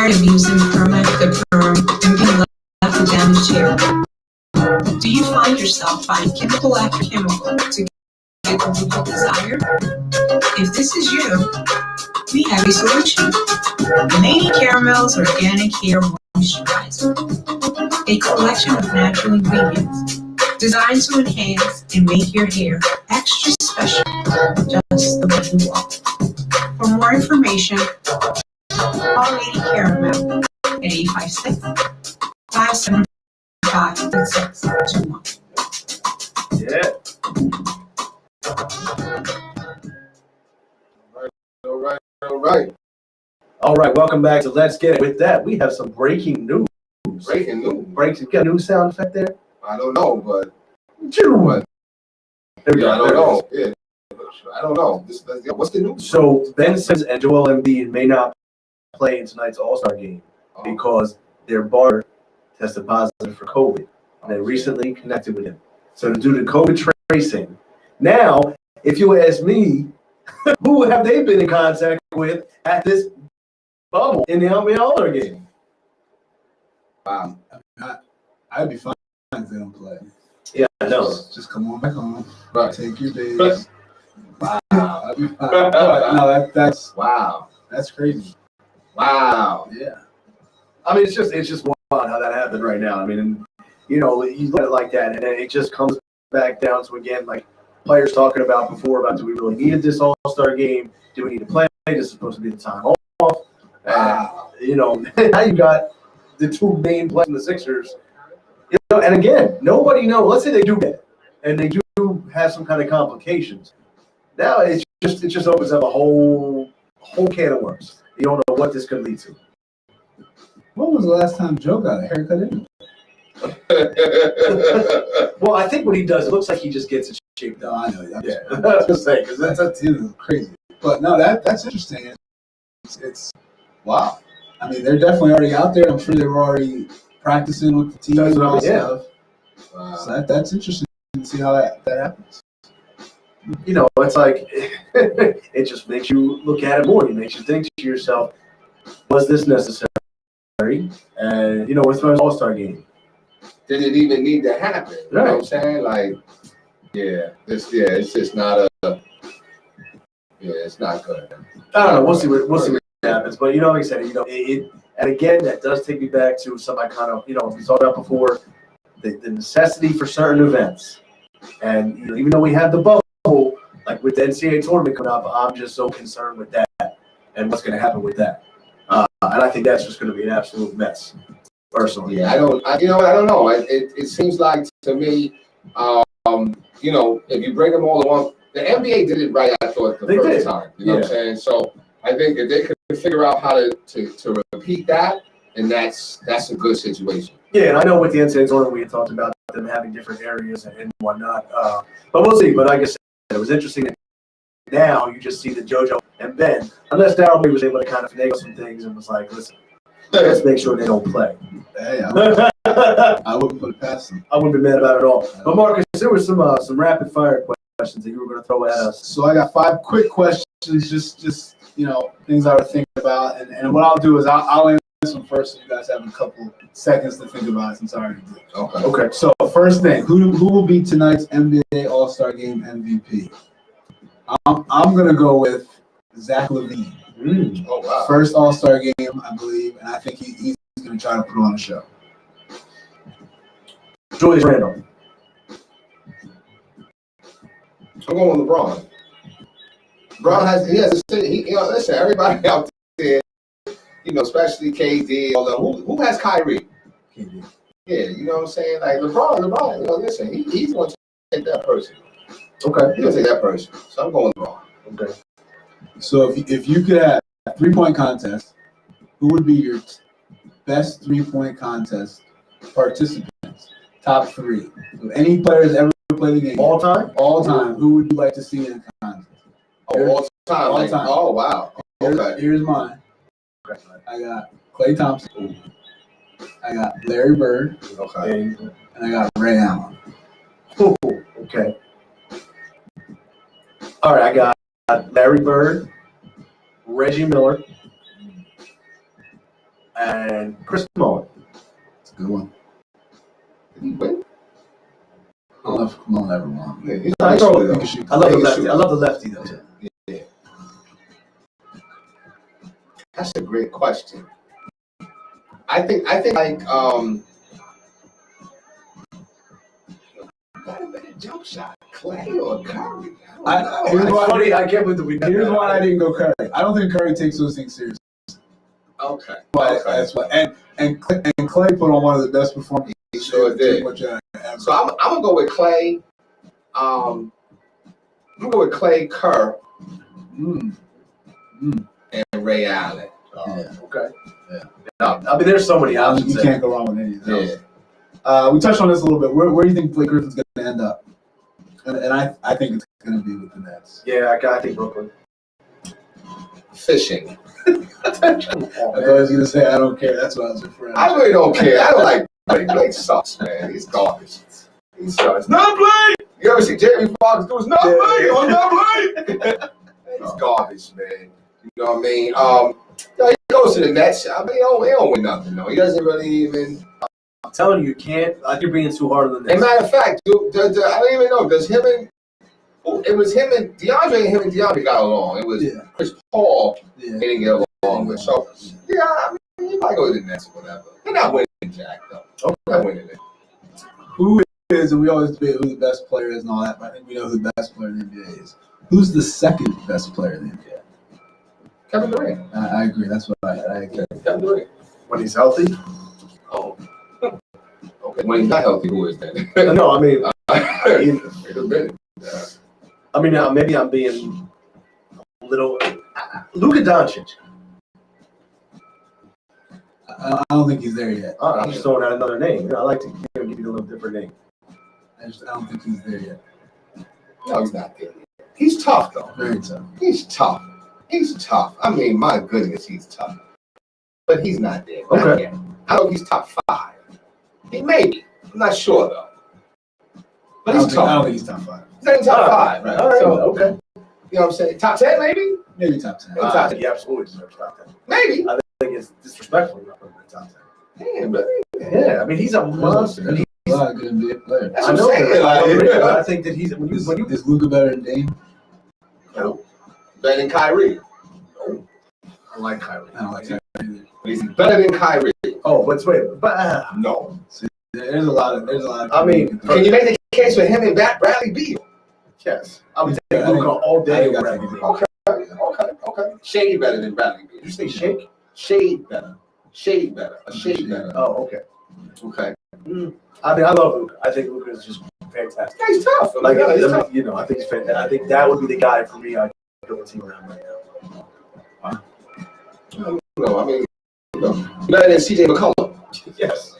tired of using perm after perm and being left with damaged hair? Do you find yourself buying chemical after chemical to get the look you desire? If this is you, we have a solution. Lady Caramel's Organic Hair Moisturizer, a collection of natural ingredients designed to enhance and make your hair extra special, just the way you are. For more information, call Lady Caramel at 856-575-3621. Yeah. All right, welcome back to Let's Get It. With that, we have some breaking news. Breaking news. You got a new sound effect there? I don't know, but There we go. I don't know. Yeah, I don't know. What's the news? So Ben Simmons and Joel Embiid may not play in tonight's All-Star game because their barber tested positive for COVID. And they recently connected with him. So due to COVID tracing, now, if you ask me, who have they been in contact with at this bubble in the All-Star game? Wow. I'd be fine if they don't play. Yeah, I know. Just come on back home. Right. Take your days. Wow. I'd be fine. No, that's wow. That's crazy. Wow. Yeah. I mean, it's just wild how that happened right now. I mean, you know, you let it like that, and then it just comes back down to, again, like players talking about before, about do we really need this All-Star game? Do we need to play? This is supposed to be the time off. Wow. You know, now you got the two main players in the Sixers. You know, and again, nobody knows. Let's say they do get it, and they do have some kind of complications. Now it just opens up a whole can of worms. You don't know what this could lead to. When was the last time Joe got a haircut anyway? Well, I think what he does, it looks like he just gets it shaped No, up. I know. Yeah, that's just saying, because That's crazy. But no, that's interesting. It's wow. I mean, they're definitely already out there. I'm sure they were already practicing with the team and all stuff. Wow. So that's interesting to see how that happens. you know, it's like it just makes you look at it more. It makes you think to yourself, was this necessary? And you know, as far as All-Star game, Did it even need to happen? You know what I'm saying? Like, it's just not it's not good. I don't know. We'll see what happens. But you know, like I said, you know, and again, that does take me back to some kind of, you know, we talked about before, the necessity for certain events. And you know, even though we have the bubble, like with the NCAA tournament coming up, I'm just so concerned with that and what's going to happen with that. And I think that's just going to be an absolute mess, personally. Yeah, I don't know. It seems like to me, you know, if you bring them all in one, the NBA did it right, I thought, the first time. You know what I'm saying? So I think if they could figure out how to repeat that, then that's a good situation. Yeah, and I know with the NCAA tournament, we had talked about them having different areas and whatnot. But we'll see. But like I said, it was interesting that now you just see the JoJo and Ben, unless Daryl was able to kind of finagle some things and was like, listen, let's make sure they don't play. Hey, I wouldn't put it past them. I wouldn't be mad about it at all. But Marcus, there were some rapid fire questions that you were going to throw at us. So I got 5 quick questions, just you know, things I was thinking about, and what I'll do is I'll answer them first, so you guys have a couple seconds to think about it since I already did. Okay. So first thing, who will be tonight's NBA All-Star Game MVP? I'm gonna go with Zach LaVine. Oh wow. First All-Star game, I believe, and I think he's gonna try to put on a show. Julius Randle. I'm going with LeBron. LeBron listen, everybody out there, you know, especially KD, who has Kyrie? KD. Yeah, you know what I'm saying? Like LeBron, you know, listen, he's going to take that person. Okay. He's going to take that person. So I'm going LeBron. Okay. So if you could have a 3-point contest, who would be your best 3-point contest participants? Top 3. So any players ever played the game? All time? All time. Who would you like to see in a contest? All time. All time. Oh wow. Okay. Here's mine. I got Klay Thompson. I got Larry Bird. Okay. And I got Ray Allen. Ooh, okay. All right, I got Larry Bird, Reggie Miller. and Chris Mullin. It's a good one. Did he win? I don't know if Malone ever won. Yeah, he's I nice throw shooter, it. though. shoot. I love the Yeah, lefty. shoot. I love the lefty though. Too. Yeah. That's a great question. I think like got a better jump shot, Clay or Curry. I don't know. Here's It's why- funny. I can't believe that we did Here's that. why I didn't go Curry. I don't think Curry takes those things seriously. Okay. But that's what and Clay put on one of the best performances. He sure did. Ever. So I'm gonna go with Clay. I'm gonna go with Clay, Kerr, Mm. and Ray Allen. Yeah. Okay. Yeah. No, I mean, there's so many options. You can't go wrong with any of those. Yeah. We touched on this a little bit. Where do you think Blake Griffin's going to end up? And I think it's going to be with the Nets. Yeah, I think Brooklyn. Fishing. Come I thought I was going to say I don't care. That's what I was referring to. I really don't care. I don't like Blake. Blake sucks, man. He's garbage. He sucks. Not Blake! You ever see Jamie Foxx do his not Blake? Oh, not Blake! He's garbage, man. You know what I mean? He goes to the Nets. I mean, he don't win nothing, though. He doesn't really even. I'm telling you, you can't. You're being too hard on the As a Nets. matter of fact, dude, I don't even know. Does him and. It was him and DeAndre got along. It was Chris Paul Yeah. they didn't get along with. So, yeah, I mean, he might go to the Nets or whatever. They're not winning, Jack, though. They're not winning it. Who is, and we always debate who the best player is and all that, but I think we know who the best player in the NBA is. Who's the second best player in the NBA? Kevin Durant. I agree. That's what I agree. Kevin Durant. When he's healthy. Oh. Okay. When he's not healthy, who is that? No, I mean, It could be. I mean, maybe I'm being a little. Luka Doncic. I don't think he's there yet. I'm just throwing out another name. I like to give you a little different name. I don't think he's there yet. No, he's not there. He's tough, though. Very tough. He's tough. He's tough. I mean, my goodness, he's tough. But he's not there. Not Okay. yet. I don't know if he's top 5. He may be. I'm not sure, though. But he's I don't tough. think he's top 5. He's not in top 5, right? All right. So, Okay. you know what I'm saying? Top 10, maybe? Maybe top 10. I think he absolutely deserves top 10. Maybe. I think it's disrespectful not putting him in top 10. Yeah, but Yeah, I mean, he's a monster. There's a lot of good NBA players. That's I what know. I'm saying. I agree, Like, but I think that he's when you Is Luka better than Dame? better than Kyrie. I like Kyrie. I don't like that either. But he's better than Kyrie. Oh, but wait, but No. There's a lot of. I mean, Can you make the case for him and Bradley Beal? yes, I would take I think- Luka all I day. think over I think- Bradley Beal. Okay. Shade better than Bradley Beal. Did you say shake? Shade better. Shade better. A shade better. Oh, okay. Okay. I mean, I love Luka. I think Luka is just fantastic. Yeah, he's tough. Like, Yeah, he's I mean, tough. you know, I think he's fantastic. I think that would be the guy for me. I'd build a team around right now. No, I mean, better than CJ McCollum. Yes.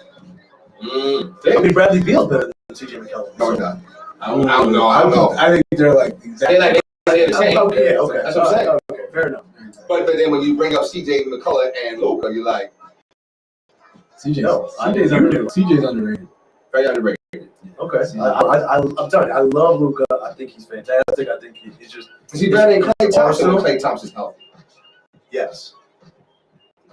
Mm. I mean, Bradley Beal's better than CJ McCollum. No, he's not. I don't know. I don't know. I think they're like exactly. They're like they're the same. Okay, okay. That's what I'm saying. Okay, fair enough. But then when you bring up CJ McCollum and Luka, you're like CJ's underrated. very underrated. Okay. I'm telling you, I love Luka. I think he's fantastic. I think he's just Is he better than Klay Thompson? Arsenal? Klay Thompson's healthy. yes.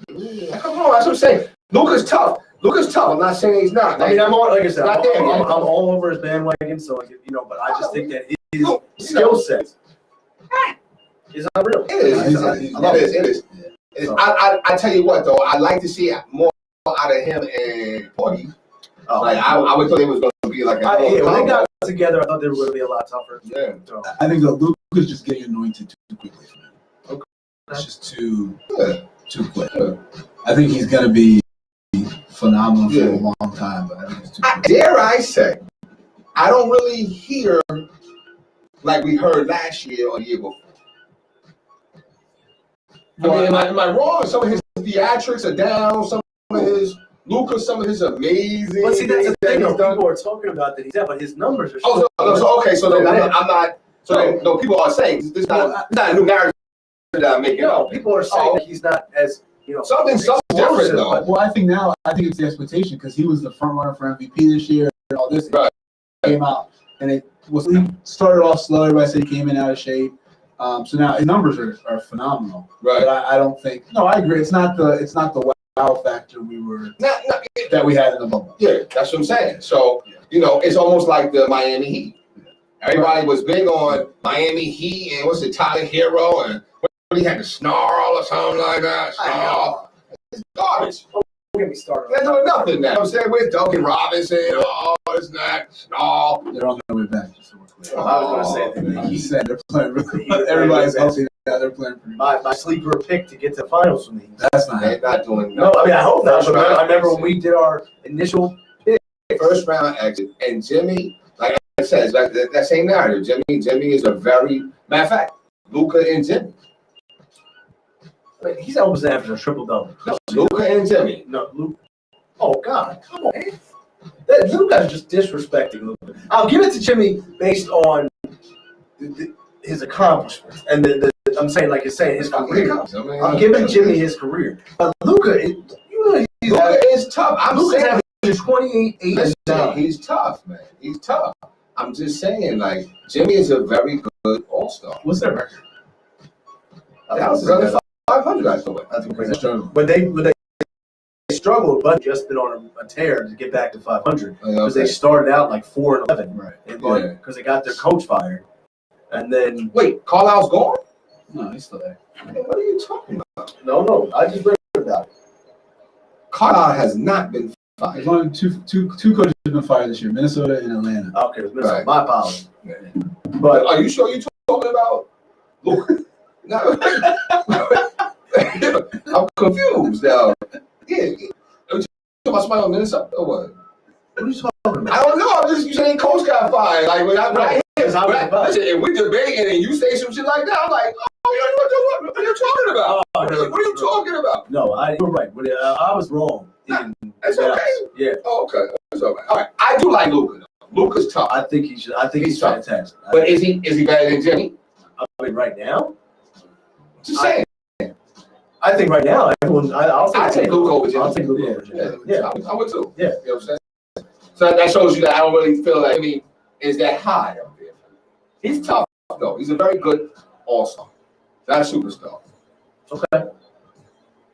Come on, that's what I'm saying. Luka's tough. I'm not saying he's not. I mean, I'm all like I said, Not I'm there yet. all over his bandwagon. So like, you know, but I just think that his skill set is unreal. It is. He's- I love it. It is. I tell you what though, I like to see more out of him and Porgy. Oh, Like I would thought it was going to be like a when they got together, I thought they were going to be a lot tougher. Yeah. So, I think that Luka's just getting anointed too quickly for him. Okay. It's just too quick. Yeah. I think he's gonna be phenomenal for Yeah. a long time, but I think it's too quick. Dare I say, I don't really hear like we heard last year or the year before. I mean, am I wrong? Some of his theatrics are down. Some of his Luka, some of his amazing. but see, that's the thing. he's Though, done. people are talking about that he's dead, but his numbers are. Oh, so okay. So then I'm not. So then, no, people are saying this is not a new narrative that I'm making. No, people are saying that he's not as Something different though. Well, I think it's the expectation because he was the front runner for MVP this year and all this. Right. Came out and he started off slow. Everybody said he came in out of shape. So now his numbers are phenomenal. Right. But I don't think. No, I agree. It's not the wow factor we were Not, that we had in the bubble. yeah, that's what I'm saying. So, it's almost like the Miami Heat. Everybody was big on Miami Heat and what's it, Tyler Hero, and what he had to snarl or something like that. Snarl. It's garbage. Don't get me started. They're doing nothing now. I'm saying with Duncan Robinson, it's not snarl. They're on their way back. So we're clear. I was going to say that He said they're playing really good. Everybody's healthy now. They're playing pretty good. my sleeper pick to get to the finals for me. That's not They're happening. not doing No, I mean I hope not. First But round I remember when exit. we did our initial. First round exit. And Jimmy, like I said, it's like that same narrative. Jimmy is a very, matter of fact, Luka and Jimmy. I mean, he's almost averaging a triple double. No, Luka and Jimmy. No, Luke. Oh God, come on, man. That Luke guy's just disrespecting Luke. I'll give it to Jimmy based on his accomplishments, and I'm saying like you're saying his career. I'm giving Jimmy his career. But Luka, Luka is tough. I'm Luka's saying, averaging 28, 8, and listen, 9. he's tough, man. He's tough. I'm just saying, like, Jimmy is a very good all-star. What's their record? That was under 500, I thought. I think They're struggling. But they struggled, but just been on a tear to get back to 500 because they started out like 4-11, Right. Because they got their coach fired, and then Wait, Carlisle's gone? No, he's still there. What are you talking about? no, I just read about it. Carlisle has not been There's fired. only two coaches have been fired this year: Minnesota and Atlanta. Okay, it was Minnesota. Right. My apologies. But But are you sure you're talking about Luka? No. I'm confused now. Yeah. Are you talking about somebody on Minnesota or what? what are you talking about? I don't know. I'm just, you saying coach got fired. Like, when I hear, Because I was about listen, if we debating and you say some shit like that, I'm like, what are you talking about? What are you talking about? No, you're right. I was wrong. That's okay. Yeah, Oh, okay. That's all right. All right. I do like Luka, though. Luka's tough. I think he should. I think he's He's tough. fantastic. But is he better than Jimmy? I mean, right now, Just saying. I think right now, everyone. I'll take Luka over Jimmy. I'll take Luka over Jimmy. Yeah. I would too. Yeah. You know what I'm saying? So that shows you that I don't really feel like Jimmy is that high up there. He's tough, though. He's a very good all-star. Not a superstar. Okay.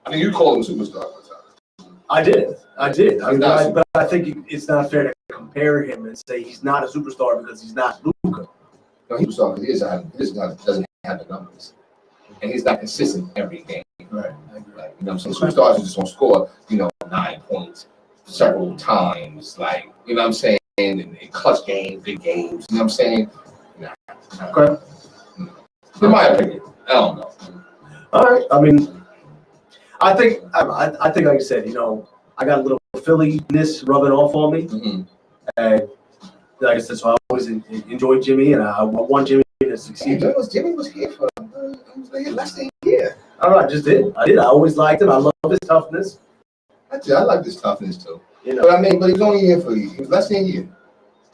I mean, you call him a superstar one time. I did. He's not But I think it's not fair to compare him and say he's not a superstar because he's not Luka. No, he's a superstar because doesn't have the numbers. And he's not consistent every game. Right. Like, you know what I'm saying? Superstars who just gonna score, 9 points several times, like, you know what I'm saying, in clutch games, big games, you know what I'm saying? Nah. Okay. In my opinion, I don't know. All right. I mean, I think like you said, I got a little Philly-ness rubbing off on me, Mhm. and like I said, so I always enjoyed Jimmy, and I want Jimmy to succeed. Jimmy was here for less than a year. I don't know, I just did. I always liked him. I love his toughness. I like this toughness too. You know, But I mean, he was only here for a year. He was less than a year.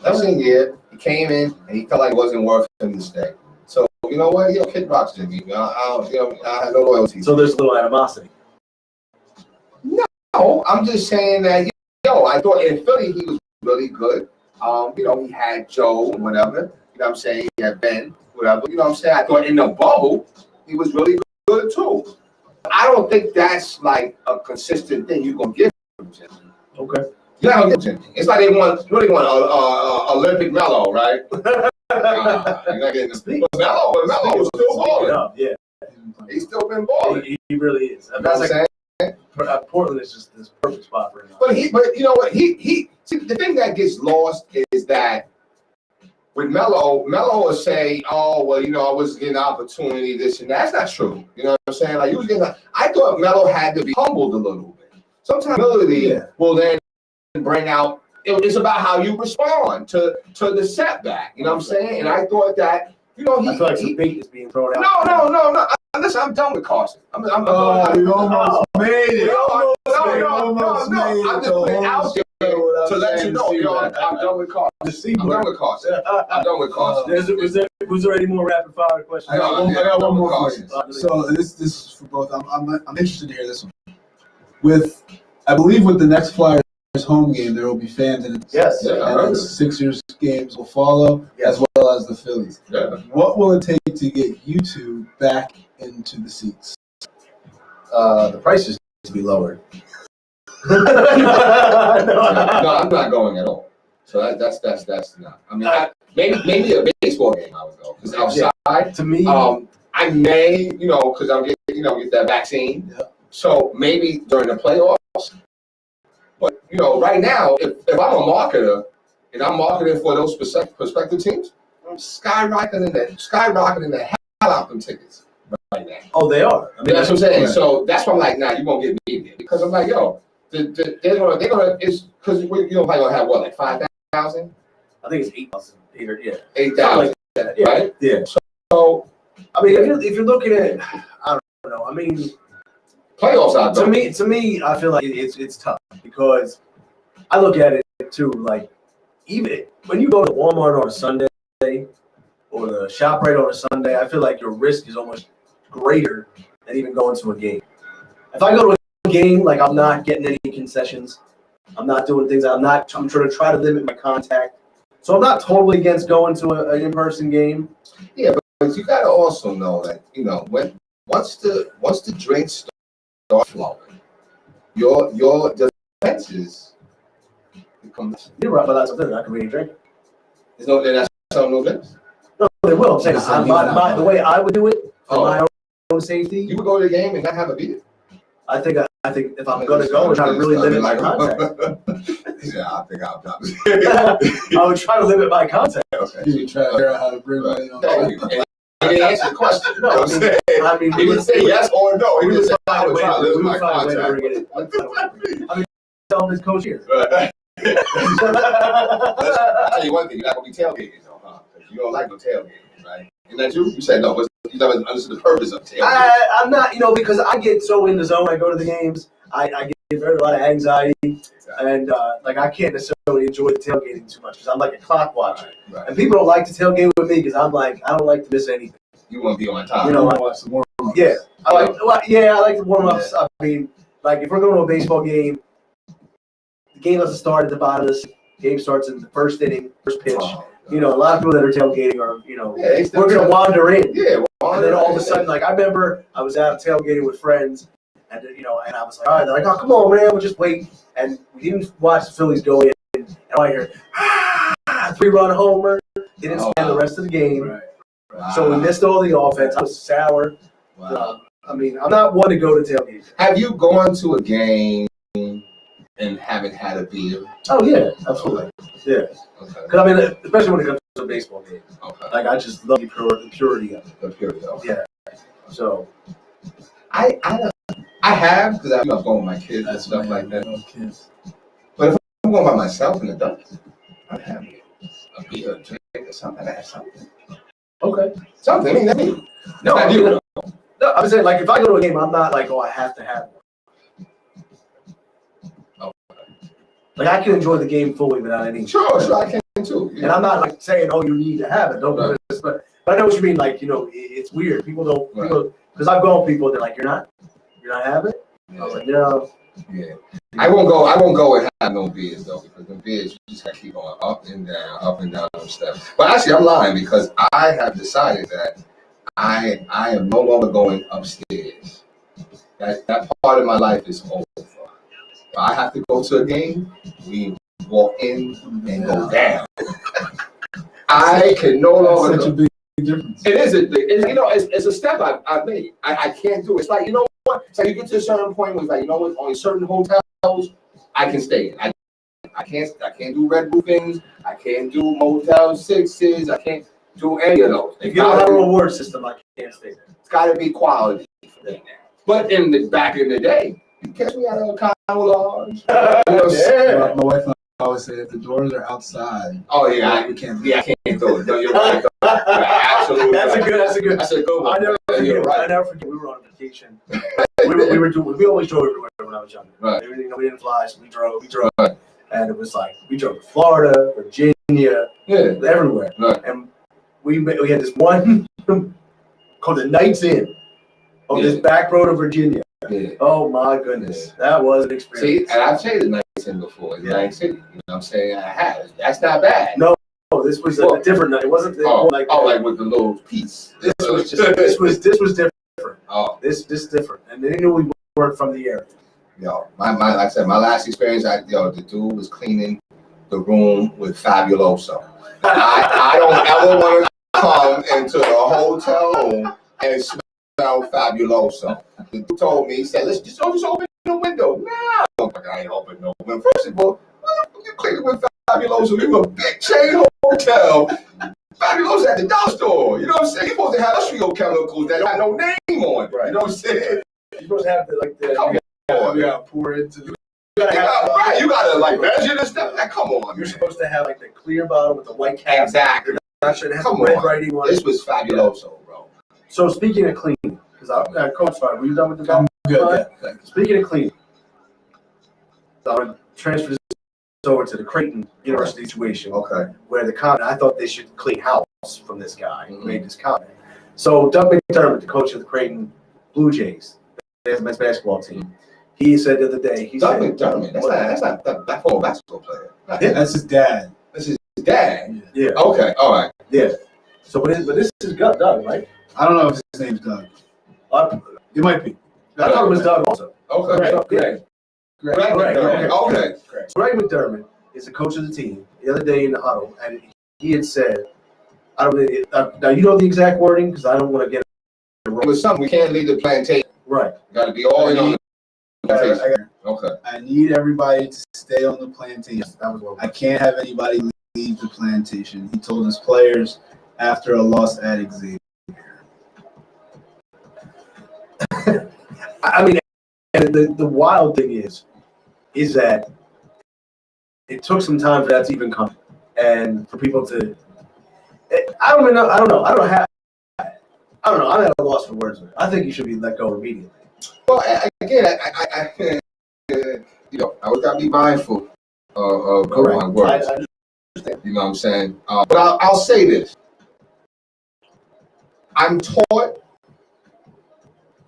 Less than a year. He came in and he felt like it wasn't worth him to stay. So you know what? Kid rocks Jimmy. I have no loyalty. so there's a little animosity. No, I'm just saying that, I thought in Philly he was really good. He had Joe and whatever. You know what I'm saying? He had Ben, whatever. You know what I'm saying? I thought in the bubble he was really good too. I don't think that's like a consistent thing you're gonna give him, Jimmy. Okay. You're not gonna get Jimmy. It's like they want Olympic Melo, right? You're not getting this. But Melo was still balling. Yeah, He's still been balling. he really is. You know what I'm saying? Portland is just this perfect spot for him. But you know what? He see, the thing that gets lost is that with Melo will say, "Oh, well, I was getting an opportunity, this and that." That's not true. You know what I'm saying? Like, I thought Melo had to be humbled a little bit. Sometimes humility will then bring out. It's about how you respond to the setback. You know what I'm saying? And I thought that, I feel like some bait is being thrown out. No. Listen, I'm done with Carson. I'm You almost made it. No. Almost made it. I'm just putting it out there to let you know, I'm done with Carson. I'm done with Carson. I'm done with Carson. Was there any more rapid fire questions? I got one more for you. Carson. So this is for both. I'm interested to hear this one. I believe with the next Flyers home game, there will be fans in it. Yes. Yeah. And then Sixers games will follow, as well as the Phillies. Yeah. What will it take to get you two back into the seats? The prices to be lowered. no, No, I'm not going at all. So that's not. I mean, maybe a baseball game I would go because outside. to me, I may, because I'm get that vaccine. Yeah. So maybe during the playoffs. But right now, if I'm a marketer and I'm marketing for those prospective teams, I'm skyrocketing the hell out them tickets right now. oh, they are. I mean, That's what I'm saying. Right. So that's why I'm like, nah, you won't get me there because I'm like, yo, they're gonna it's because probably gonna have what, like 5,000, I think it's 8,000, yeah, 8,000, like that. Yeah, right? yeah. So I mean, if you're looking at, I don't know. I mean, playoffs out to me, I feel like it's tough because I look at it too. Like even when you go to Walmart on a Sunday or the ShopRite on a Sunday, I feel like your risk is almost greater than even going to a game. If I go to a game, like I'm not getting any concessions, I'm not doing things. I'm trying to limit my contact. So I'm not totally against going to an in-person game. Yeah, but you gotta also know that once the drinks start flowing, your defenses become. You're right, but that's something I can really drink. They're not selling no drinks. No, they will. I'm saying Yes, I mean, the way I would do it for Oh. my own safety. You would go to the game and not have a beer. I think if I'm going to go and try to really limit my contact, Yeah, I think I'll probably. I would try to limit my contact. Okay. You try to figure out how to bring money on. Thank you. And he didn't answer the question. No, You know what I'm saying? I mean, He didn't say yes or no. He we just would said I find a would way try to limit we my would find a way to contact. bring it in. We'd find a way to bring it in. I mean, tell him his coach here. Right. I'll tell you one thing, you're not gonna be tailgating though, huh? 'Cause you don't like no tailgating, right? Isn't that true? You said no, but you never understood the purpose of tailgating. I'm not, because I get so in the zone. I go to the games. I get a lot of anxiety, and like I can't necessarily enjoy the tailgating too much because I'm like a clock watcher. Right. And people don't like to tailgate with me because I'm like I don't like to miss anything. You want to be on time. You know, Watch the warm-ups. Yeah, I like the warm ups. I mean, like if we're going to a baseball game, the game doesn't start at the bottom of the game starts in the first inning, first pitch. Oh, A lot of people that are tailgating are, yeah, they still we're going to wander in. Yeah, And then all of a sudden, like I remember I was out tailgating with friends, and and I was like, all right, they're like, oh, come on, man, we'll just wait. And we didn't watch the Phillies go in, and I hear 3-run homer. They didn't stand the rest of the game, Right. Wow. so we missed all the offense. I was sour. Wow. I mean, I'm not one to go to tailgates. Have you gone to a game and haven't had a beer? Oh yeah, absolutely. Yeah, Okay. because I mean, especially when it comes to a baseball game, Okay. like I just love the purity of it. Here we go. Yeah. So I have because I'm going with my kids and That's stuff like that. No kids. I'm going by myself in the dark. I have a beer, a drink, or something. I have something. okay. Something. I mean, No, not you. No, I'm saying like if I go to a game, I'm not like, oh, I have to have one. Oh. Like I can enjoy the game fully without any. Sure, I can too. And I'm not like saying, oh, you need to have it. Don't do this, but I know what you mean. Like it's weird. People don't. Right. People because I've gone with people. They're like, you're not having it. I was like, no. Yeah. I won't go and have no beers though, because the beers you just gotta keep going up and down those steps. But actually I'm lying because I have decided that I am no longer going upstairs. That part of my life is over. If I have to go to a game, we walk in and go down. I can no longer Such a go. big difference. It is it's a step I've made. I can't do it. It's like, you know what? It's like you get to a certain point where it's like, you know what, on certain hotels I can stay in. I can't do Red Bull things, I can't do Motel 6s, I can't do any of those. If you don't have a reward system, I can't stay there. It's gotta be quality for me now. But back in the day, you catch me at a Congo Lodge. You know what I'm saying? My wife and I always say if the doors are outside, Oh yeah, we can't. I can't do it. No, you're right. You're absolutely That's a right. good. That's a good one. I never You're forget. I right. never forget. We were on vacation. We always drove everywhere when I was younger. Right. We didn't fly, so we drove, Right. and it was like we drove to Florida, Virginia, Yeah. everywhere. Right. And we had this one called the Knights Inn on this back road of Virginia. Yeah. Oh my goodness, that was an See, experience. and I've stayed in Nights Inn before, in Yeah. Night City. You know what I'm saying? I have. That's not bad. No, this was a different night. It wasn't like with the little piece. this was different. Oh, This different, and they knew we weren't from the area. Yo, like I said, my last experience, the dude was cleaning the room with Fabuloso. I don't ever want to come into the hotel room and smell Fabuloso. The dude told me, he said, let's just open the window. No, I ain't open no window. First of all, you cleaning with Fabuloso, you a big chain hotel. Fabuloso at the dollar store. You know what I'm saying? You're supposed to have industrial chemicals that don't have no name on it. Right. You know what I'm saying? You're supposed to have the Pour into the. You gotta like measure this stuff. Like, come on. You're supposed to have like the clear bottle with the white cap. Exactly. Not sure to have Come red on. writing on This it. was Fabuloso, bro. So speaking of cleaning, because Coach, sorry, were you done with the I'm good. Yeah. Speaking of cleaning, I'm gonna transfer this over to the Creighton University situation. Okay. Where the comment, I thought they should clean house from this guy who Mhm. made this comment. So Doug McDermott, the coach of the Creighton Blue Jays, their men's basketball team, he said the other day, Doug McDermott. That's not that former basketball player. That's his dad. That's his dad. Yeah. Okay. All right. Yeah. So, but this is Doug, right? I don't know if his name's Doug. It might be. I thought it was Doug also. Okay. Greg. Greg Greg. McDermott. Okay. Greg McDermott is the coach of the team. The other day in the huddle, and he had said, "I don't." Now you know the exact wording because I don't want to get it It wrong. was something we can't leave the plantation. Right. Got to be all in on the plantation. Okay. I need everybody to stay on the plantation. That was one. I can't have anybody leave the plantation. He told his players after a loss at Xavier. I mean, and the wild thing is that it took some time for that to even come, and for people to. I don't know. I'm at a loss for words. I think you should be let go immediately. Well, again, I I always got to be mindful of my words. I understand. You know what I'm saying? But I'll say this. I'm taught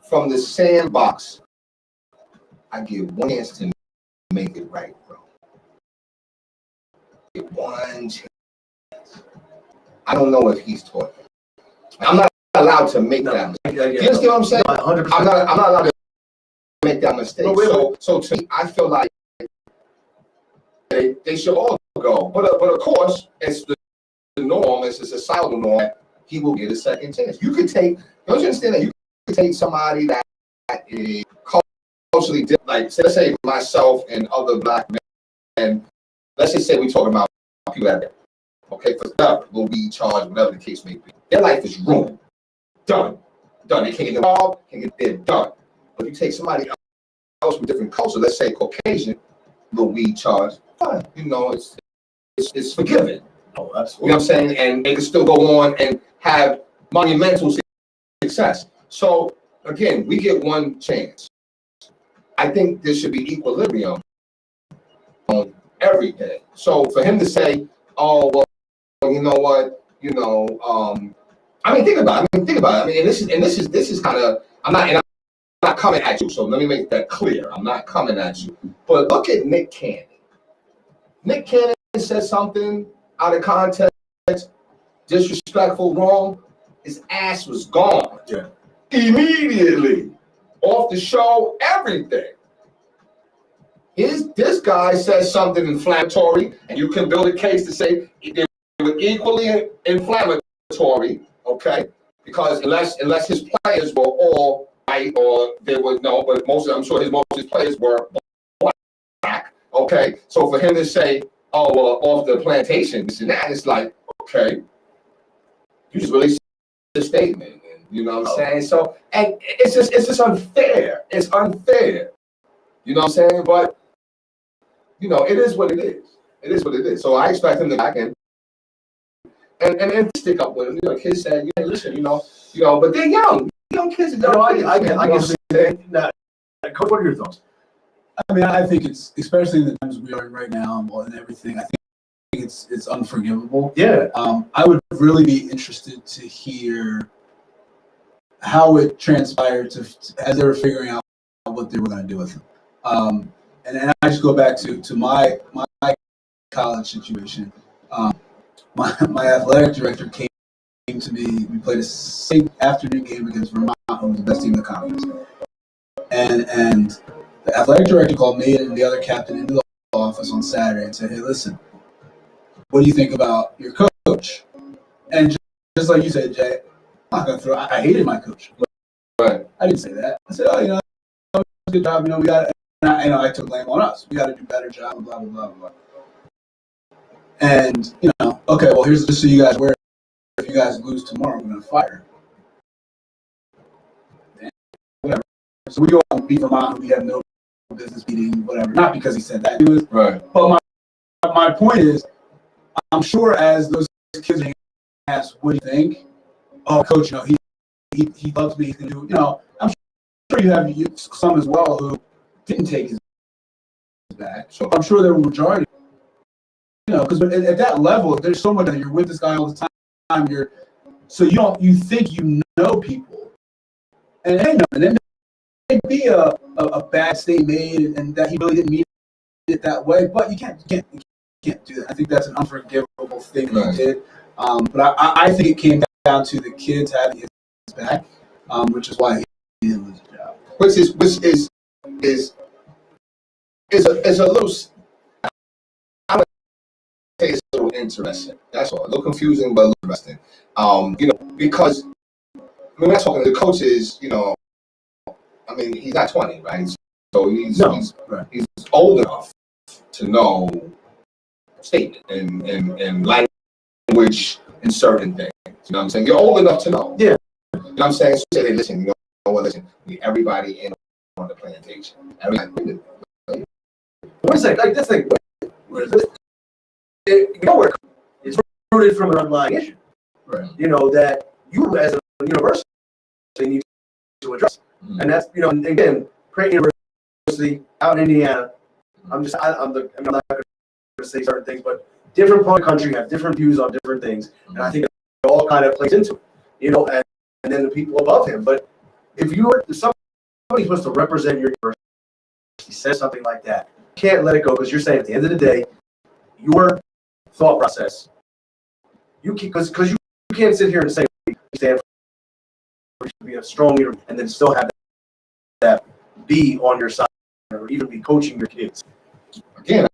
from the sandbox, I get one chance to make it right, bro. Get one chance. I don't know if he's taught that. I'm not allowed to make that mistake. You understand what I'm saying? No, 100%. I'm not allowed to make that mistake. But So to me, I feel like they should all go. But of course, it's the norm, it's a societal norm. He will get a second chance. You could take, don't you understand that you could take somebody that is culturally different, like let's say myself and other black men, let's just say we're talking about people that, okay, for that will be charged, whatever the case may be. Their life is ruined. Done. They can't get involved, they're done. But if you take somebody else from different culture, let's say Caucasian, will be charged, fine. You know, it's forgiven. Oh, You know absolutely. what I'm saying? And they can still go on and have monumental success. So again, we get one chance. I think there should be equilibrium on every day. So for him to say, "Oh well, you know what? You know," I mean, think about it. I mean, and this is kind of. I'm not coming at you. So let me make that clear. I'm not coming at you. But look at Nick Cannon. Nick Cannon said something out of context, disrespectful, wrong. His ass was gone. Yeah. Immediately. Off the show, everything. This guy says something inflammatory, and you can build a case to say they were equally inflammatory, okay? Because unless his players were all white, or they were no, but I'm sure most of his players were black, okay? So for him to say, "Oh, well, off the plantation, this and that," it's like, okay, you just released a statement. You know what I'm saying? So, and it's just unfair. It's unfair. You know what I'm saying? But, you know, it is what it is. It is what it is. So I expect him to back in and stick up with him. You know, kids said, "Yeah, listen, you know, but they're young kids. Are young kids, I you know can what I'm saying? Now, Coach, what are your thoughts? I mean, I think it's, especially in the times we are right now and everything, I think it's unforgivable. Yeah. I would really be interested to hear how it transpired as they were figuring out what they were going to do with him. And I just go back to my college situation. My athletic director came to me. We played a same afternoon game against Vermont, who was the best team in the conference. And The athletic director called me and the other captain into the office on Saturday and said, "Hey, listen, what do you think about your coach?" And just like you said, Jay, I'm not gonna throw. I hated my coach. Right. I didn't say that. I said, "Oh, good job. We got." I took blame on us. We got to do a better job. Blah blah blah blah. And okay. Well, here's just so you guys aware. If you guys lose tomorrow, we're gonna fire. Whatever. So we go out and beat Vermont. We have no business beating, whatever. Not because he said that. It was Right. But my point is, I'm sure as those kids ask, "What do you think?" "Oh, coach, he loves me. He can do." I'm sure you have some as well who didn't take his back. So I'm sure there were majority. Because at that level, there's so much that you're with this guy all the time. You think you know people, and there may be a bad state made, and that he really didn't mean it that way. But you can't do that. I think that's an unforgivable thing that he did. But I think it came down to the kids having his back, which is why he didn't lose his job. Which is a little. I would say it's a little interesting. That's all. A little confusing, but a little interesting. Because when we're talking to the coaches, I mean, he's not 20, right? So he's old enough to know statement and language and certain things. You know what I'm saying? You're old enough to know. Yeah. You know what I'm saying? So say, listen, listen, everybody in on the plantation. Everybody. What is that? Like this thing. Where is it? It's rooted from an underlying issue. Right. That you as a university need to address. Mm-hmm. And that's, and again, Creighton University out in Indiana. I'm not going to say certain things, but different part of the country have different views on different things. Mm-hmm. And I think it all kind of plays into it, and then the people above him. But if somebody's supposed to represent your university, says something like that, you can't let it go, because you're saying at the end of the day, your thought process, because you can't sit here and say you stand for, you should be a strong leader and then still have that be on your side or even be coaching your kids. Again,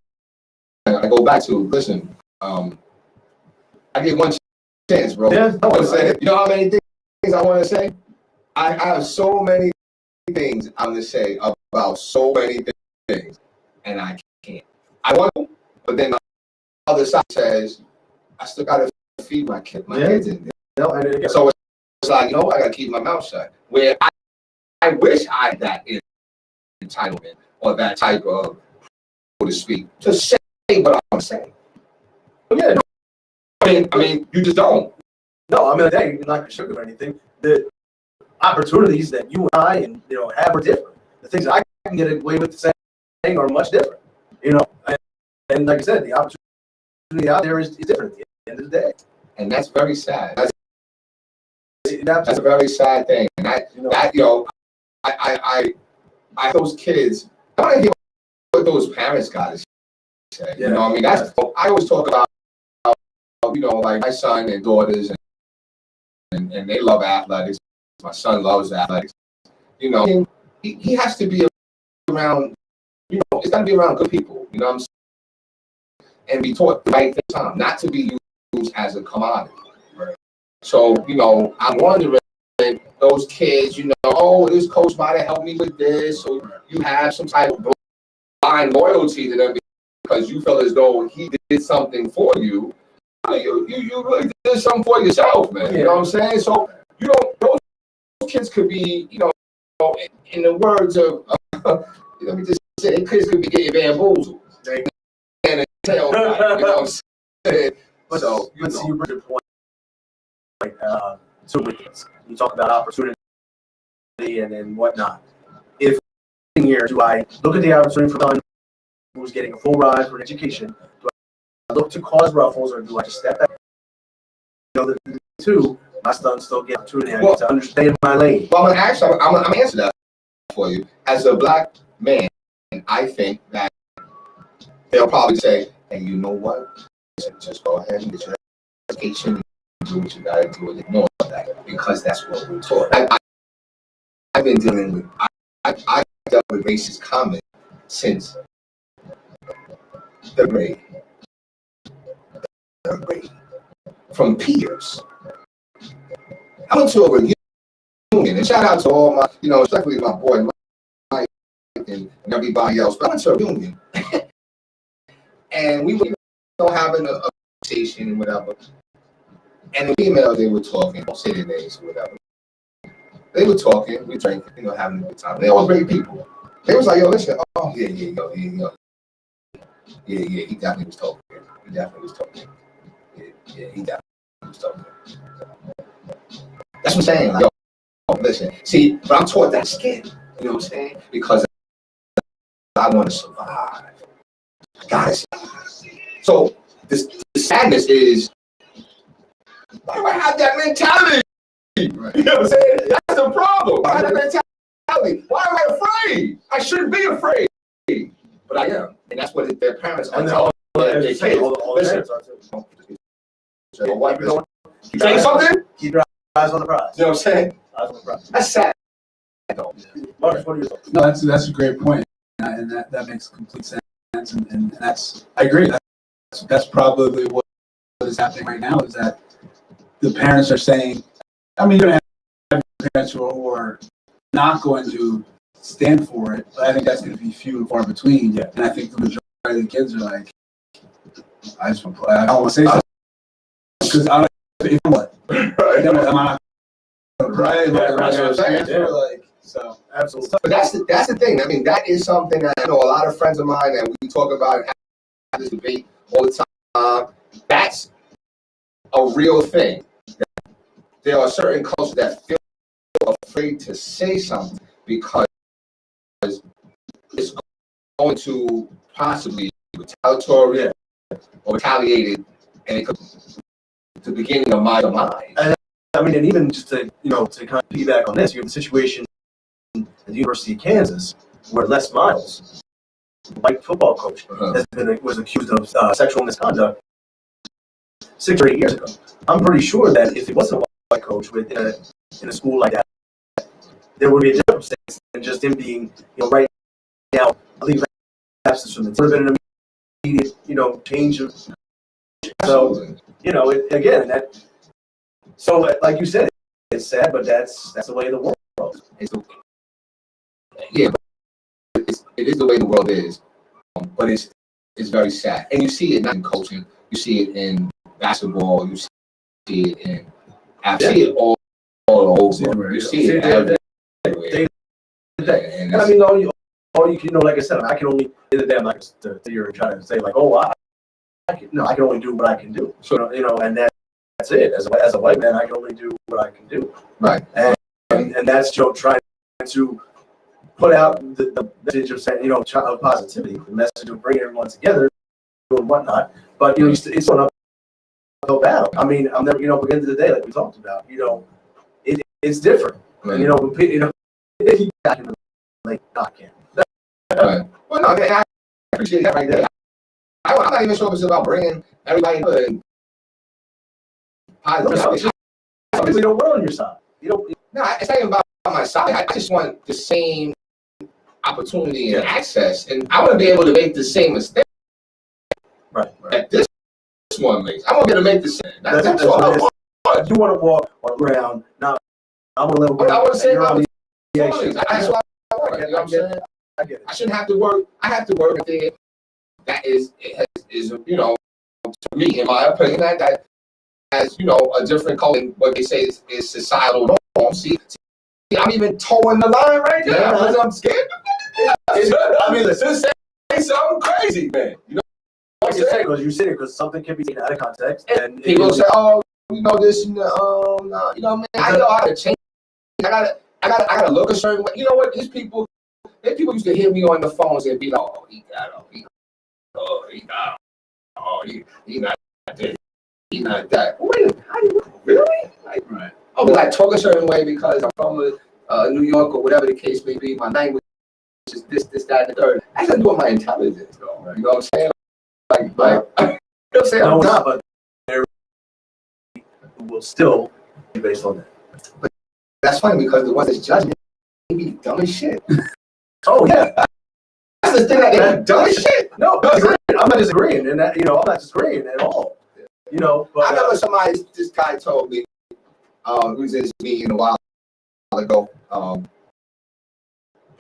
I go back to, listen, I get one chance, bro. Yeah, I want to say, you know how many things I want to say? I have so many things I'm going to say about so many things, and I can't. I want to, but then the other side says, I still got to feed my kids in there. So it's like, I got to keep my mouth shut. Where I wish I had that entitlement or that type of, so to speak, to say what I'm saying. Yeah, I mean, you just don't. No, I mean, you're not going to sugar or anything. The opportunities that you and I have are different. The things that I can get away with saying are much different. And like I said, the opportunity out there is different at the end of the day. And that's very sad. That's a very sad thing. And I those kids, I want to hear what those parents got to say. Yeah. I mean, that's, I always talk about, like my son and daughters, and they love athletics. My son loves athletics. He has to be around, it's got to be around good people, what I'm saying? And be taught the right time, not to be used as a commodity. Right. So, I'm wondering, those kids, this coach might have helped me with this, so you have some type of blind loyalty to them because you feel as though he did something for you. You really did something for yourself, man. Yeah. You know what I'm saying? So, those kids could be, in the words of, let me just say, kids could be getting bamboozled. And a tail, what I'm saying? So, you bring a point, you talk about opportunity and whatnot. If here, do I look at the opportunity for someone who's getting a full ride for an education? Do I look to cause ruffles, or do I just step back? The two, my son still get opportunity. I need to understand my lane. Well, I'm gonna answer that for you. As a black man, I think that they'll probably say, "Hey, you know what? Just go ahead and get your education, and do what you gotta do, and ignore that," because that's what we're taught. I've been dealing with. I dealt with racist comments since the grade. From peers. I went to a reunion, and shout out to all my, especially my boy Mike and everybody else. But I went to a reunion, and we were having a conversation and whatever. And the females, they were talking, don't say their names or whatever. They were talking, we drinking, having a good time. They all great people. They was like, yo, listen, oh yeah, he definitely was talking. He definitely was talking. Yeah, he definitely was talking. That's what I'm saying. Like, yo, listen. See, but I'm taught that skin. You know what I'm saying? Because I want to survive. I gotta survive. So the sadness is, why do I have that mentality? Right. You know what I'm saying? That's the problem. Why have that mentality? Why am I afraid? I shouldn't be afraid. But I am. And that's what their parents are telling their kids. Listen. You saying something? Keep your eyes on the prize. You know what I'm saying? Eyes on the prize. That's sad. Marcus, what are your thoughts? No, that's a great point, and that makes complete sense, and that's, I agree. That's probably what is happening right now, is that the parents are saying, I mean, you're going to have parents who are not going to stand for it, but I think that's going to be few and far between. Yeah. And I think the majority of the kids are like, I just want to play. I don't want to say something because I don't know what. Right. Am I not right? That's what I'm saying. Yeah. Like, so absolutely. But that's the thing. I mean, that is something that I know a lot of friends of mine that we talk about and have this debate all the time. That's a real thing. There are certain cultures that feel afraid to say something because it's going to possibly be retaliatory or retaliated, and it could the beginning of my demise. I mean, and even just to to kind of piggyback on this, you have the situation at the University of Kansas where Les Miles, the white football coach, was accused of sexual misconduct 6 or 8 years ago. I'm pretty sure that if it wasn't a white coach in a school like that, there would be a different stance than just him being, right now, I leave absence from it. There would have been an immediate, change of. So, again, that. So, like you said, it's sad, but that's the way of the world. It is the way the world is, but it's very sad, and you see it not in coaching, you see it in basketball, you see it in, I see it all over. You see it everywhere. And I mean, all you can, like I said, I can only in the day. I'm not to you're trying to say like, oh, I can only do what I can do. So and that's it. As a white man, I can only do what I can do. Right. And that's trying to put out the message of saying, of positivity, the message of bringing everyone together and whatnot. But it's an uphill battle. I mean, I'm never, at the end of the day, like we talked about, it's different. Right. He can relate, I can't. Right. Well, no, I appreciate that right there. I'm not even sure if it's about bringing everybody together and positive. Obviously, don't want on your side. No, it's not even about my side. I just want the same opportunity and access, and I want to be able to make the same mistake. Right. That this one makes. I want to be able to make the same. That's all I want. You want to walk around, not. I want to live. I want to say on the opportunities. That's what I want. You know what I'm saying? I shouldn't have to work. I have to work there. That is to me, in my opinion, that has a different color. What they say is societal norm. See, I'm even towing the line right now because I'm scared. I mean, listen, say something crazy, man. You know what I'm saying? Because you say it because something can be taken out of context, and people say, "Oh, this, no, man. I know how to change. I gotta look a certain way. You know what? These people used to hear me on the phones and be like, "Oh, he not this, he not that." Wait, really? Right. Oh, but I talk a certain way because I'm from New York or whatever the case may be. My language is this, that, and the third. I got to do with my intelligence, though. Right? You know what I'm saying? Like, you know what I'm saying? No, not, but there will still be based on that. But that's funny because the ones that's judging, they be dumb as shit. Oh yeah, that's just think that they done shit. No, I'm not disagreeing, and that, I'm not disagreeing at all. But I remember somebody, this guy told me, we was in this meeting a while ago.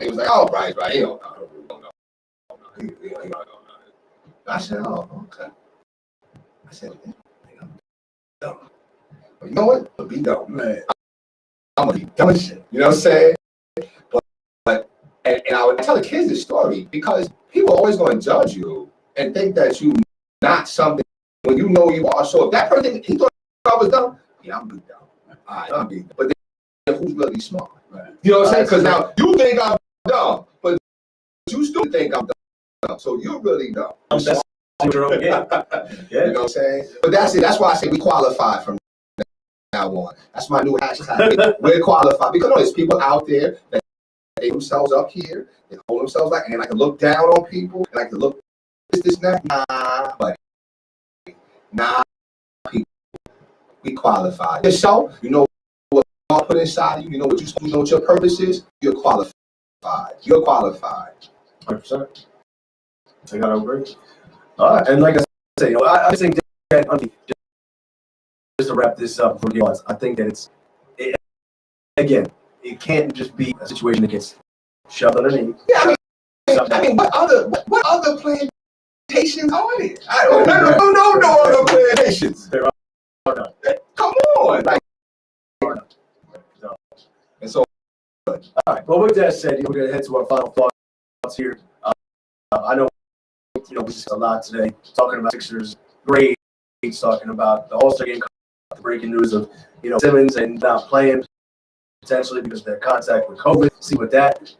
He was like, "Oh, right, he don't know. He don't know." I said, "Oh, okay." I said, "Yeah, dumb. But you know what? I'll be dumb. Right. I'm gonna be dumb as shit." You know what I'm saying? But I would tell the kids this story because people are always going to judge you and think that you not something when you know you are. So if that person he thought I was dumb, yeah, I'm be dumb. All right, I'm be dumb. But then who's really smart? Right. You know what I'm saying? Because now you think I'm dumb, but you still think I'm dumb. So you're really dumb. that's your own game. You know what I'm saying? But that's it. That's why I say we qualify from now on. That's my new hashtag. We're qualified because there's people out there that they themselves up here, they hold themselves like, and I can look down on people, and I can look this, that. Nah, but people, we qualify. Yourself, you know what God put inside you, you know what your purpose is, you're qualified. You're qualified. 100%. I gotta agree. All right, and like I say, I think that just to wrap this up, I think that again, it can't just be a situation that gets shoved underneath. Yeah, I mean, what other plantations are there? I don't know no other plantations. There are none. Come on, like, No. and so. All right. Well, with that said, we're gonna head to our final thoughts here. I know, we discussed a lot today, talking about Sixers grades, talking about the All-Star game, the breaking news of Simmons and not playing potentially because of their contact with COVID. See what that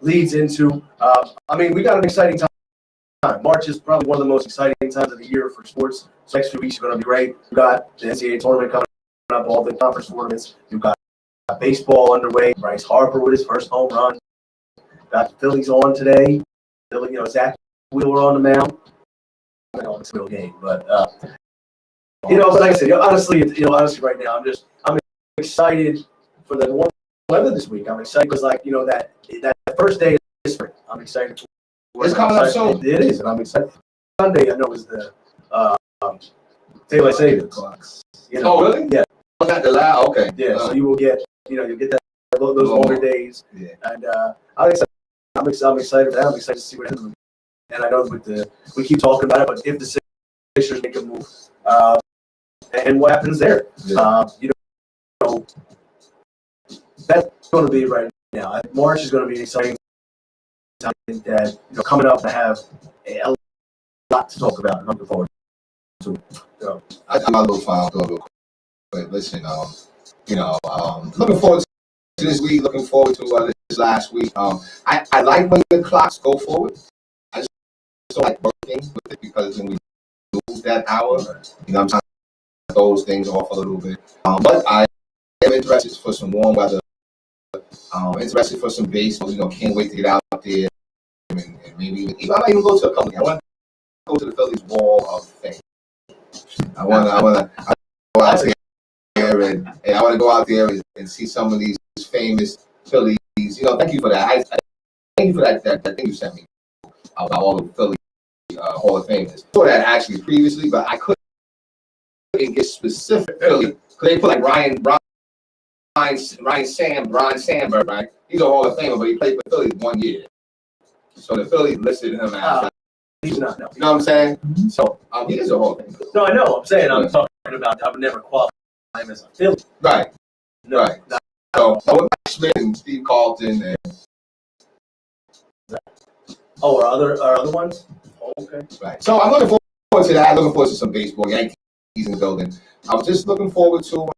leads into. We got an exciting time. March is probably one of the most exciting times of the year for sports. So next few weeks are going to be great. We've got the NCAA tournament coming up, all the conference tournaments. You've got baseball underway. Bryce Harper with his first home run. Got the Phillies on today. Zach Wheeler on the mound. I know it's a real game, but but like I said, honestly, right now, I'm excited for the warm weather this week. I'm excited because, that first day is spring. I'm excited. It's coming up soon. It is, and I'm excited. Sunday, I know, is the daylight savings. Oh, really? Yeah. Was that the loud? Okay. Yeah. So you will get, you'll get those longer days. Yeah. And I'm excited for that. I'm excited to see what happens. And I know we keep talking about it, but if the Sixers make a move, and what happens there, that's going to be right now. March is going to be an exciting time that coming up to have a lot to talk about. And I'm looking forward to. I'm a little final thought real quick. Listen, looking forward to this week. Looking forward to this last week. I like when the clocks go forward. I just don't like working with it because when we lose that hour, I'm trying to those things off a little bit. But I am interested for some warm weather. Interested for some baseball. Can't wait to get out there and maybe I might even go to a couple. I want to go to the Phillies Wall of Fame. I want to go out there and I want to go out there and see some of these famous Phillies. Thank you for that. Thank you for that thing you sent me about all the Philly Hall of Famers. I saw that actually previously, but I couldn't get specific Philly because they put like Ryan Sandberg, right? He's a Hall of Famer, but he played for Philly 1 year. So the Phillies listed him as. He's not. No. You know what I'm saying? Mm-hmm. So he is a Hall of Famer. No, I know. I'm saying I'm talking about. I would never qualify him as a Philly. Right. No. Right. So with Mike Schmidt and Steve Carlton and. Oh, are other ones? Oh, okay. Right. So I'm looking forward to that. Looking forward to some baseball. Yankees in the building. I was just looking forward to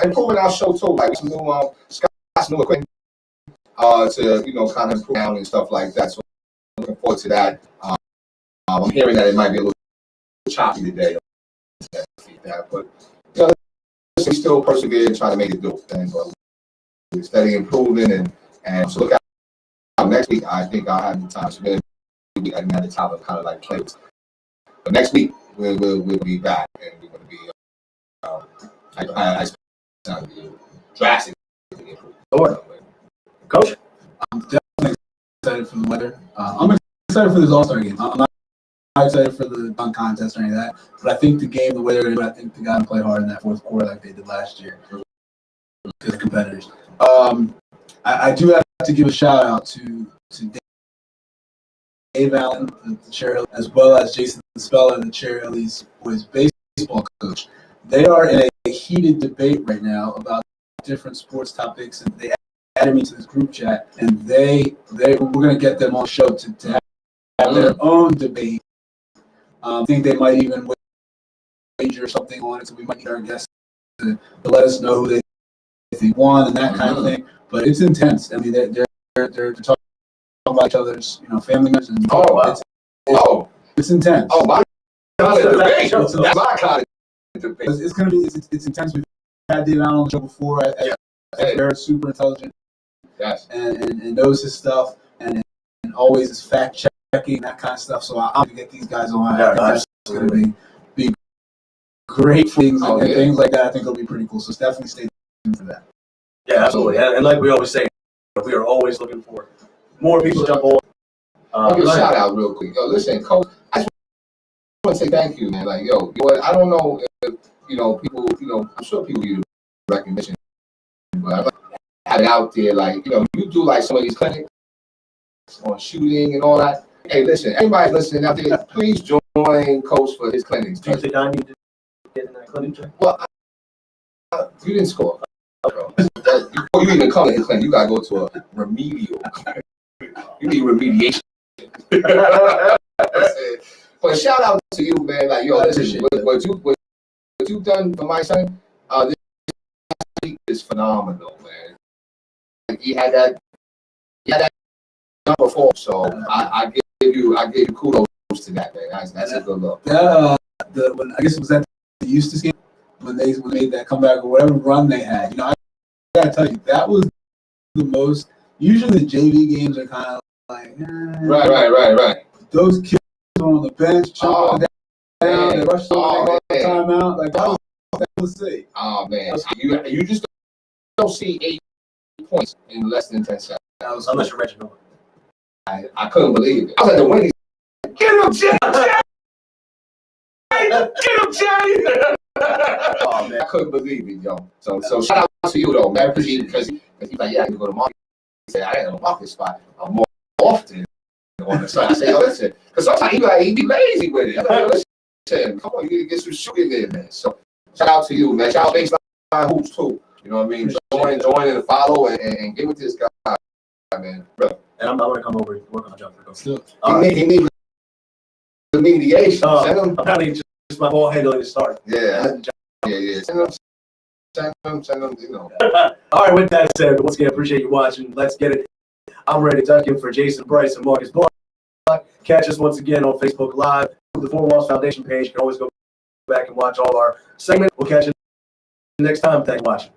improving our show too, like some new Scott's new equipment to kind of improve down and stuff like that. So looking forward to that. I'm hearing that it might be a little choppy today, but we still persevere and try to make it do. And we're steady improving and so look out next week. I think I'll have the time to really at the top of kind of like plays. But next week we'll be back and we're going to be. I drastically improved. Coach? I'm definitely excited for the weather. I'm excited for this All-Star game. I'm not excited for the dunk contest or any of that, but I think the game, the way they're going to, I think they got to play hard in that fourth quarter like they did last year. Good competitors. I do have to give a shout out to Dave Allen, the Cherry Hill, as well as Jason Speller, the Cherry Hills boys baseball coach. They are in a heated debate right now about different sports topics, and they added me to this group chat, and we're going to get them on the show to have their own debate. I think they might even wager something on it, so we might need our guests to let us know who they won and that kind of thing. But it's intense. I mean, they're talking about each other's, family members. And it's intense. Oh, my kind of debate. That's my kind of debate. It's going to be it's intense. We've had Dave Allen on the show before. They're super intelligent. Yes. And knows his stuff and always is fact checking, that kind of stuff. So I'm going to get these guys on. I think that's going to be great things and things like that. I think it'll be pretty cool. So definitely stay tuned for that. Yeah, absolutely. And like we always say, we are always looking for more people to jump on. I'll give a shout out real quick. Yo, listen, Coach, I just want to say thank you, man. Like, I don't know if, people, I'm sure people give you recognition, but I'd like to have it out there. Like, you do like some of these clinics on shooting and all that. Hey, listen, anybody listening out there, please join Coach for his clinics. Do you think I need to get in that clinic? Well, you didn't score. Before you even come to his clinic, you got to go to a remedial clinic. You need remediation. But shout out to you, man. Like, listen, what you've done for my son, this week is phenomenal, man. Like, he had that number 4. So I give you kudos to that, man. That's a good look. When I guess it was at the Eustis game when they made that comeback or whatever run they had. I gotta tell you, that was the most. Usually the JV games are kind of like Right. Those kids on the bench, down, they rush over, they got timeout. Like that was sick. Oh man, you just don't see 8 points in less than 10 seconds. Unless you're Reginald. I couldn't believe it. I was at the winning. Get him, Jay! Get him, Jay! Oh man, I couldn't believe it, yo. So shout out to you though, man, because he's like, yeah, I can go to market. He said, I ain't on the market spot. I'm more often on the side. I said, listen, because sometimes he be lazy with it. I'm like, listen, come on, you need to get some shooting there, man. So shout out to you, man. Shout out Baseline Hoops too. You know what I mean? Join and follow and get with this guy, man. Bro. And I'm going to come over and work on a jumper. He needs the mediation. I'm kind of just my ball handling to start. Yeah. Send them, All right, with that said, once again, appreciate you watching. Let's get it. I'm Randy Duncan for Jason Bryce and Marcus Block. Catch us once again on Facebook Live. The Four Walls Foundation page. You can always go back and watch all our segments. We'll catch you next time. Thanks for watching.